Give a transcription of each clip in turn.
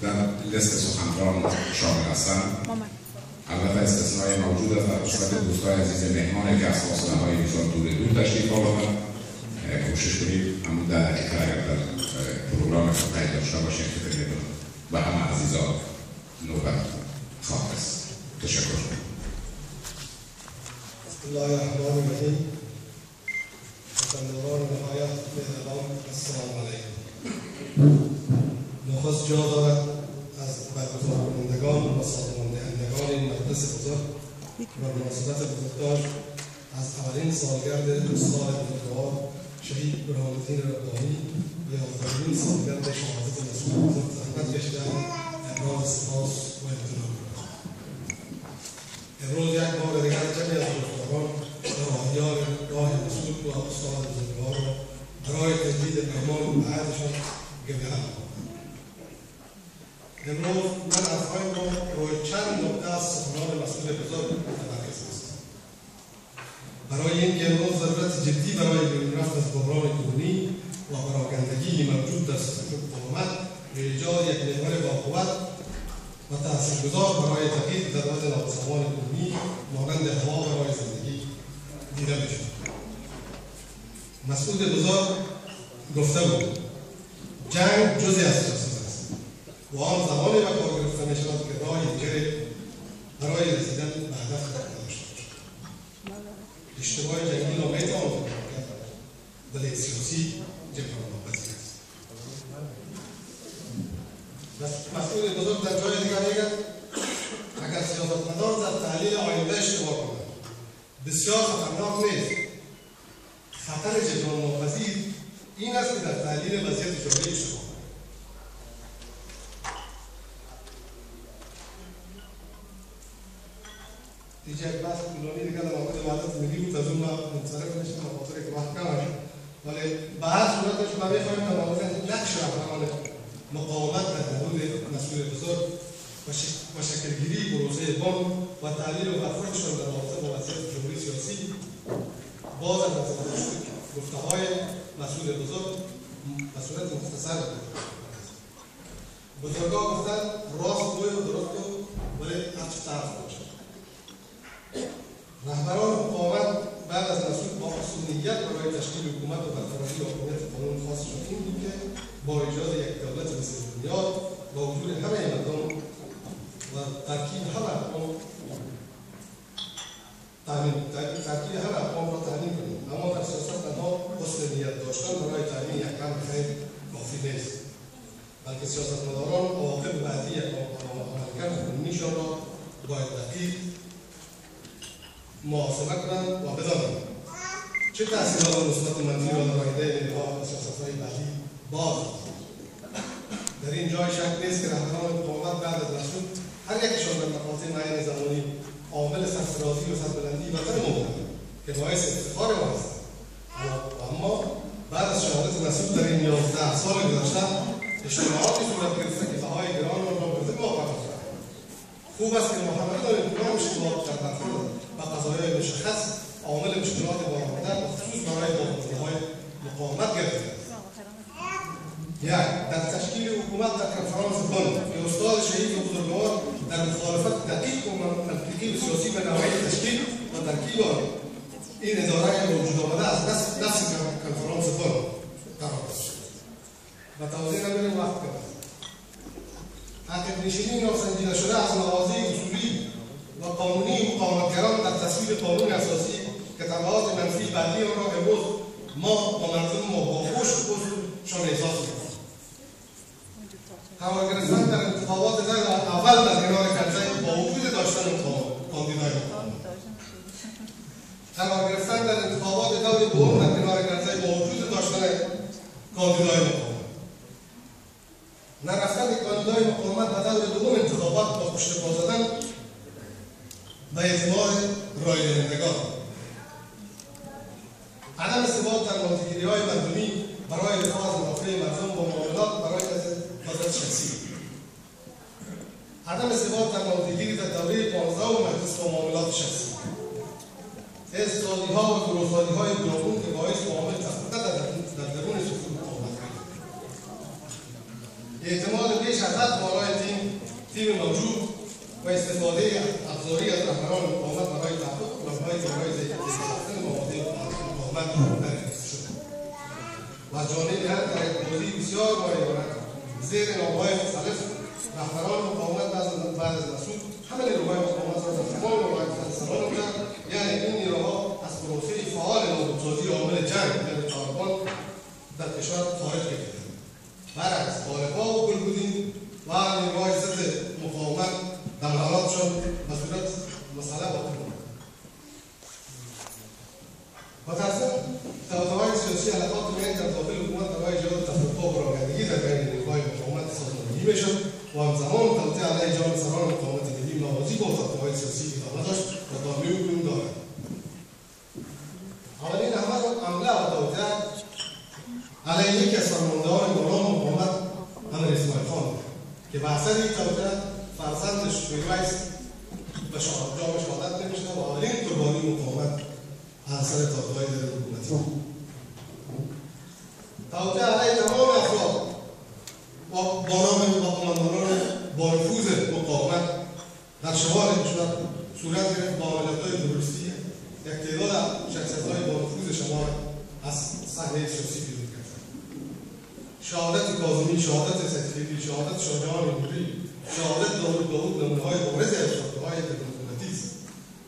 در لیست سخنران شامل هستند. البته استثنای موجود است در قسمت دوستای عزیز مهمانی که از فاصله های بسیار دور تشریف آوردند. کوشش کنید همون 10 دقیقه اگر در پروگرام خود داشته باشید که بدون و همه عزیزان نوبت خواهد است. تشکر. بسم الله الرحمن الرحیم. سخنران نهایت مهربان السلام علیکم. نخست جا دارد از برگزار کنندگان و سازمان دهندگان این مجلس بزرگ و مناسبت بزرگدار از اولین سالگرد استاد بزرگوار شهید برهان‌الدین ربانی و یازدهمین سالگرد شهادت رسول بزرگ زحمت کشیدند ابراز سپاس و احترام می‌کنم. امروز یک بار دیگر جمعی از بزرگواران راهیان راه رسول و استاد بزرگوار را برای تجدید پیمان و عهدشان گویان می‌کنم. امروز من از را روی چند نکته از سخنان مسئول بزرگ متمرکز هستم. برای اینکه امروز ضرورت جدی برای بیرون رفت از بحران کنونی و پراکندگی موجود در سیستم حکومت به ایجاد یک محور باقوت و تاثیرگذار برای تغییر ضرورت نابسامان کنونی مانند هوا برای زندگی دیده میشد. مسئول بزرگ گفته بود جنگ جزئی از سیاست و آن زمانی به کار گرفته می شود که راه دیگری برای رسیدن به هدف داشته باشد. اشتباه جنگی را میتوان کرد ولی سیاسی جبران ناپذیر است. مسئول بزرگ در جای دیگر میگوید اگر سیاستمدار در تحلیل آینده اشتباه کند بسیار خطرناک نیست. خطر جبران ناپذیر این است که در تحلیل وضعیت جامعه اشتباه دیگه یک بحث طولانی دیگه در مورد وحدت ملی بود از اون منصرف نشدم به خاطر که وقت کم است. ولی به هر صورتش ما می‌خواهیم در مورد نقش رهبران مقاومت در حدود مسئول بزرگ و شکلگیری پروسه بم و تحلیل و برخوردشان در رابطه با وضعیت جمهوری سیاسی باز از نظر گفته‌های مسئول بزرگ به صورت مختصر بزرگان گفتند راست گوی و درست گوی ولی هرچی طرف باشد. رهبران مقاومت بعد از مسئول با مسئولیت برای تشکیل حکومت و برقراری حاکمیت قانون خاصشان این بود که با ایجاد یک دولت مثل بنیاد با وجود همه مردم و ترکیب همه اقوام را تامین کنیم. اما در سیاست تنها حسن نیت داشتن برای تامین یک کم خیر کافی نیست، بلکه سیاستمداران عواقب بعدی یک عملکرد قانونیشان را باید دقیق محاسبه کنند و بدانند چه تاثیرات مثبت و منفی را در آینده نگاه و سیاست‌های بعدی باز در این جای شک نیست که رهبران مقاومت بعد از رسول هر یکشان در مقاطع معین زمانی عامل سرفرازی و سربلندی وطن بودند که باعث افتخار ما هستند. اما بعد از شهادت رسول در این 11 سال گذشته اجتماعاتی صورت گرفته که بهای گران را برده موفق شدند. خوب است که محمد داریم کدام اشتباه در برخورد و قضایای مشخص عامل مشکلات بارآمده بخصوص برای باقی‌های مقاومت گردیده است. یک، در تشکیل حکومت در کنفرانس بن که استاد شهید و بزرگوار در مخالفت دقیق و منطقی و سیاسی به نوعی تشکیل و ترکیب این اداره که وجود آمده از دست کنفرانس بن قرار داشت. و توضیح نمی‌دیم وقت کنم. عقب نشینی ناسنجیده شده از مواضع اصولی و قانونی مقاومتگران در تصویب قانون اساسی که تبعات منفی بعدی آن را امروز ما و مردم ما با خوش و خودشان احساس می‌کنیم. قرار گرفتن در انتخابات در اول در کنار کرزی با وجود داشتن کاندیدای مقاومت. قرار گرفتن در انتخابات دور دوم در کنار کرزی با وجود داشتن کاندیدای مقاومت. نرفتن کاندیدای مقاومت در دور دوم انتخابات با پشت پا زدن به اعتبار رای دهندگان. عدم ثبات در نتیجه‌گیری‌های مردمی برای دفاع از منافع مردم با معاملات برای وضعیت شخصی. عدم ثبات در نتیجه‌گیری در دوره 15 و مجلس با معاملات شخصی. استعدادی‌ها و گروه‌های گوناگون که باعث معامل تفرقه در درون صفوف مقاومت کرد. اعتماد بیش از حد بالای تیم موجود و استفاده ابزاری از رهبران مقاومت برای تحقق پلان‌های برای ضبط مواضع مقاومت در شده و از جانب هر طرف بازی بسیار مایه‌آور زیر نامه‌های مختلف رهبران مقاومت بعد از مسعود همه نیروهای مقاومت را در تمام مملکت سران کرد. یعنی این نیروها از پروسه فعال نابودسازی عامل جنگ یعنی طالبان در کشور خارج کردند. برعکس طالبان و گلبودین و نیروهای ضد مقاومت در حالاتشان به صورت مسئله باقی ماند. توطئه‌های سیاسی حلقات میان در داخل حکومت برای ایجاد تفرقه و پراگندگی در بین نیروهای مقاومت سازماندهی میشد و همزمان توطئه علیه جان سران مقاومت ملی ناراضی با توطئه‌های سیاسی ادامه داشت و دامی و کنون دارد. اولین حمله و توطئه علیه یکی از فرماندهان گروه مقاومت امیر اسماعیل خان که به اثر این توطئه فرزندش میرویس به جام شهادت نمیشد و اولین قربانی مقاومت از اثر توطئه‌های در حکومتی. توطئه علیه تمام افراد و با نام و قماندانان با نفوذ مقاومت در شمال کشور صورت گرفت با عملیات‌های تروریستی یک تعداد شخصیت‌های با نفوذ شمال از صحنه سیاسی بیرون کردند. شهادت کاظمی، شهادت سیدخیلی، شهادت شاهجهان نوری، شهادت داوود نمونه‌های بارزی از توطئه‌های دموکراتی است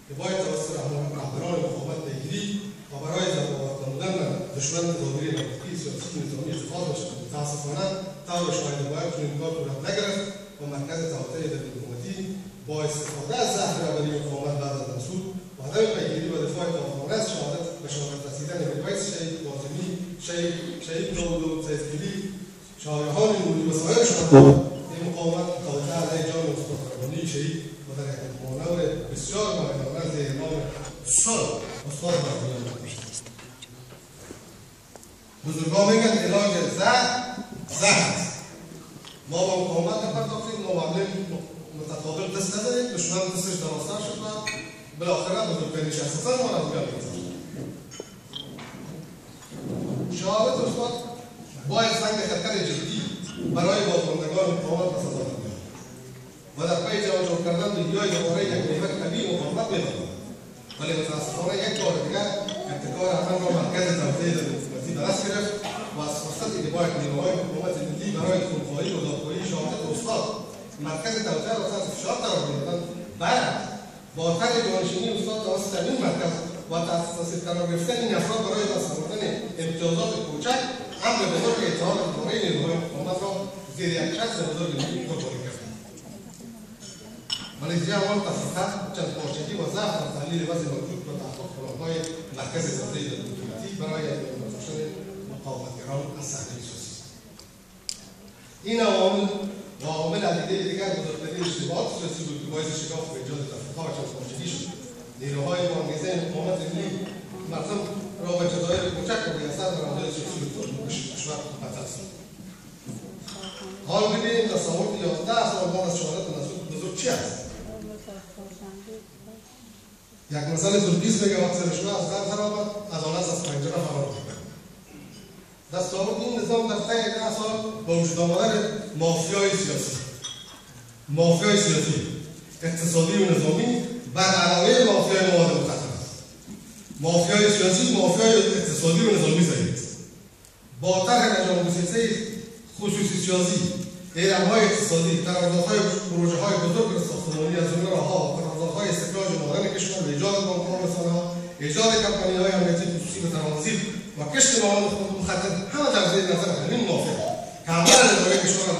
که باید توسط رهبران مقاومت پیگیری و برای ضربه‌آور نمودن دشمن ظاهری نفتی سیاسی نظامی اتخاذ شد. متأسفانه طور شاهد باید چنین کار صورت نگرفت و مرکز توطئه دموکراتی با استفاده از زهر اولی مقاومت بعد از مسعود و عدم پیگیری و دفاع کافرانه از به شهادت رسیدن میرویس شهید کاظمی شهید داوود سیدخیلی شاهجهان نوری و سایر شهدای این مقاومت توطئه علیه جان استاد ربانی شهید و در یک مانور بسیار مایه‌آور زیر نام استاد ربانی بزرگان میگن علاج زهر است. ما با مقاومت نپرداختیم، مقابل متقابل دست نداریم، دشمن دستش درازتر شد و بالاخره بزرگترین شخصیت ما را از میان گرفت. شهادت استاد باید سنگ خطر جدی برای بازماندگان مقاومت به صدا درآورد و در پی جمع کردن ویدیوهای دوباره یک نیروی قوی مقاومت می‌دارد. ولی متأسفانه یک بار دیگر ابتکار عمل را مرکز توطئه دموکراتی به دست گرفت و از فرصتی که باید نیروهای مقاومت ملی برای خونخواهی و دادخواهی شهادت استاد مرکز توطئه را تحت فشار قرار می‌دادند، برعکس با طرح جانشینی استاد توسط این مرکز و تحت تاثیر قرار گرفتن این افراد برای دست آوردن امتیازات کوچک امر بزرگ اتحاد اداره نیروهای مقاومت را زیر یک شخص بزرگ قربانی کردند. مالزیا هم تفقط چند پارچگی و ضعف در تحلیل وضع موجود و تحقق پلان‌های مرکز توطئه دموکراتی برای بازداشتن مقاومتگران از صحنه سیاسی. این عوامل و عوامل عدیده دیگر بزرگترین اشتباهات سیاسی بود که باعث شکاف و ایجاد تفرقه و چند پارچگی شد. نیروهای با انگیزه مقاومت ملی مردم را به جزایر کوچک و بی‌اثر در عمل سیاسی کشور مبتلا ساخت. حال ببینیم تصور 11 سال بعد از شهادت مسعود بزرگ چی است؟ یک مثال زرگیز میگه وقتی رشوه از در درآمد عدالت از پنجره فرار کرد. دستاورد این نظام در طی 10 سال با وجود آمدن مافیای سیاسی اقتصادی و نظامی بر علاوه مافیای مواد مخدر است. مافیای سیاسی مافیای اقتصادی و نظامی زدید. با طرح نظام موسسه خصوصی سیاسی اعلام‌های اقتصادی قراردادهای پروژه‌های بزرگ ساختمانی از جمله راه‌ها و قراردادهای استخراج معدن کشور به ایجاد بانک‌ها و رسانه‌ها ایجاد کمپانی‌های امنیتی خصوصی به ترانزیت و کشت مواد مخدر همه در زیر نظر همین موافق که عمل اداره کشور را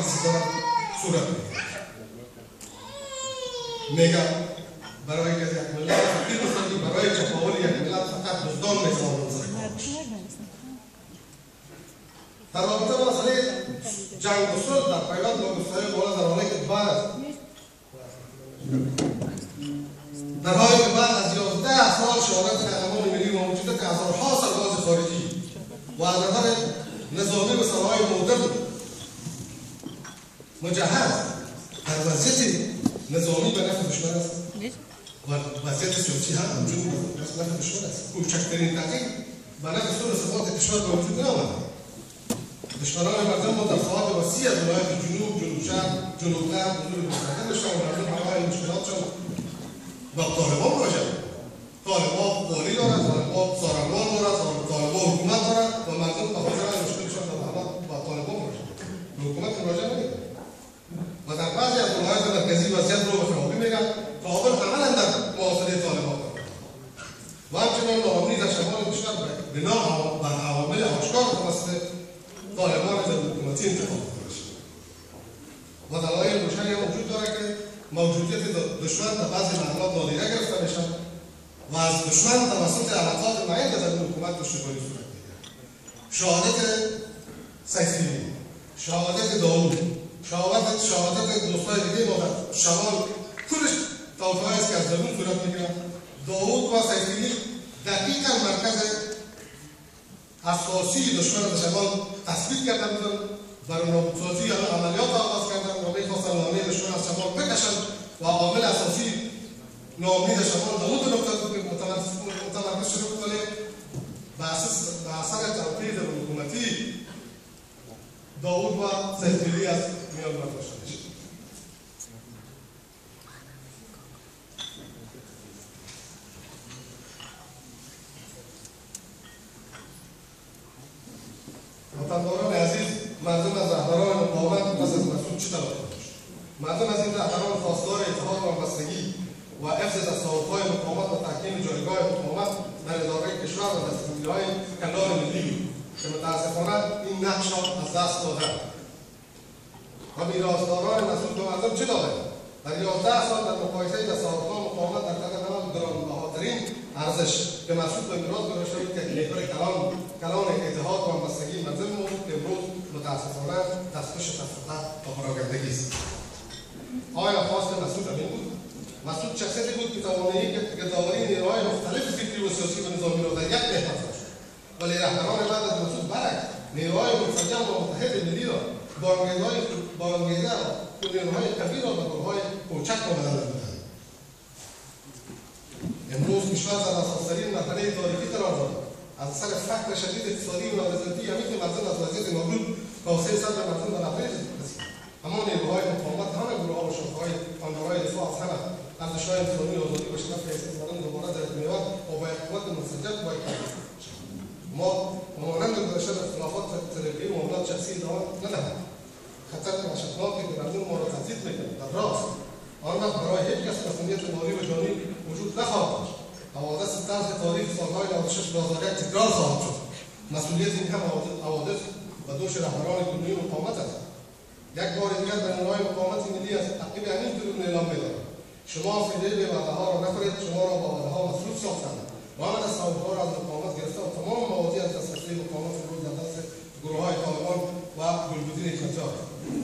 صورت میگه برای که یک ملت فقیر بسازی برای چپاول یک ملت فقط دزدان می‌تواند در رابطه با مسئله جنگ و صلح در پیوند با گفته‌های بالا در حالی که بعد از 11 سال شهادت قهرمان ملی موجوده که هزارها سرباز خارجی و از نظر نظامی و سلاح‌های مدرن مجهز در وضعیت نظامی به نفع دشمن است و وضعیت سیاسی هم همچنین به نفع دشمن است. کوچکترین تغییر به نفع صلح و ثبات کشور به وجود نیامده. دشمنان مردم با دفعات وسیع از ولایت جنوب، جنوب شرق، جنوب غرب، حضور مستقل داشتن و مردم همه این مشکلاتشون با طالبان مواجه. طالبان والی دارد، طالبان سارنوال دارد، طالبان حکومت دارد و مردم به خاطر این مشکلشون با طالبان مواجه. به حکومت مواجه نمی‌کنند. و در بعضی از ولایات مرکزی وضعیت رو به خرابی می‌گن. کابل عملاً در محاصره طالبان دارد. و همچنین ناامنی در شمال کشور بنا بر عوامل آشکار توسط طالبان ضد حکومتی انتخاب شده. و دلایل روشنی هم وجود دارد که موجودیت دشمن در بعضی محلات نادیده گرفته میشن و از دشمن توسط علاقات معین ضد حکومت پشتیبانی صورت میگیرد. شهادت سیفی، شهادت داوود، شهادت دوستای دیگه ما در شمال کلش توطئه‌ای است که از درون صورت میگیرد. داوود و سیفی دقیقاً مرکز اساسی دشمن در شمال تثبیت کرده بودند، برای نابودسازی عملیات آغاز کردند و می‌خواستند نامه دشمن از شمال بکشند و عامل اساسی ناامنی در شمال داوود متمرکز شده بود، ولی به اثر توطئه حکومتی داوود و سیفی از میان رفته شد. وطنداران عزیز، مردم از رهبران مقاومت پس از مسعود چه طلب داشت؟ مردم از این رهبران خواستار اتحاد و همبستگی و حفظ تصاوب‌های مقاومت و تحکیم جایگاه مقاومت در اداره کشور و دستگیری‌های کلان ملی که متاسفانه این نقش را از دست دادند. و میراثداران مسعود به مردم چه دادند؟ در 11 سال در مقایسه تصاوب‌ها مقاومت در طبق گرانبهاترین ارزش که مسعود به میراث گذاشته بود تکنیک‌های کلان اتحاد و همبستگی منظم موجود که امروز متاسفانه دستخوش تفرقه و پراگندگی است. آیا خواست مسعود همین بود؟ مسعود شخصیتی بود که توانایی گردآوری نیروهای مختلف فکری و سیاسی و نظامی را در یک نهاد داشت، ولی رهبران بعد از مسعود برعکس نیروهای منسجم و متحد ملی را بارانگیزه و نیروهای کبیر را به گروه‌های کوچک را بدل دادند. امروز کشور در اساس‌ترین مرحله تاریخی قرار دارد. از اثر فقر شدید اقتصادی و نارضایتی عمیق مردم از وضعیت موجود توسعه صدر مردم در نفرت رسید. اما نیروهای مقاومت همه گروه‌ها و شاخه‌های خوانده‌های دفاع از همه ارزش‌های انسانی آزادی و شرف حیثیت مردم دوباره در می‌آورد و با قوت منسجم باید ما مانند گذشته در اختلافات طریقی و معاملات شخصی ادامه ندهیم. خطر وحشتناکی که مردم ما را تهدید می‌کند در راست آن وقت برای هیچ کس مسئولیت مالی و جانی وجود نخواهد داشت. حوادث طرز تاریخ سالهای 96 2001 تکرار خواهد شد. مسئولیت این هم حوادث و دوش رهبران کلی مقاومت است. یک بار دیگر در نیروهای مقاومت ملی از عقیب همین درون اعلام می‌دارم. شما فدیه به وعده‌ها را نخورید، شما را با وعده‌ها مصروف ساختند. و آن تصاوب‌ها را از مقاومت گرفته و تمام موازی از دسترسی مقاومت امروز در دست گروه‌های طالبان و گلبدین حکمتیار.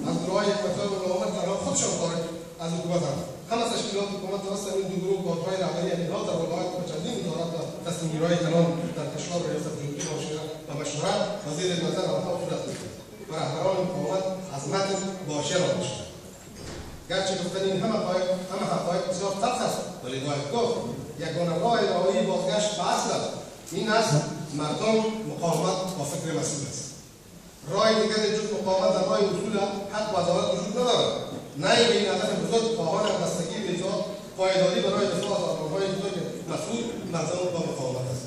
از گروه‌های حکمتیار و مقاومت تنها خودشان خارج از حکومتند. همه تشکیلات حکومت توسط این دو گروه کادرهای رهبری انقلاب در ولایت و چندین وزارت و تصمیم‌گیری‌های کلان در کشور ریاست جمهوری و مشورت و زیر نظر آنها صورت می‌گیرد و رهبران مقاومت از متن باشه را داشتند. گرچه گفتن این همه حقایق بسیار تلخ است، ولی باید گفت یگانه راه نهایی بازگشت به اصل است. این است مردم مقاومت با فکر مسئول است. راه دیگری جز مقاومت در راه اصول حق و عدالت وجود ندارد. نه به این هدف بزرگ خواهان همبستگی و ایجاد پایداری برای دفاع از آرمان‌های بزرگ مسئول مردم با مقاومت است.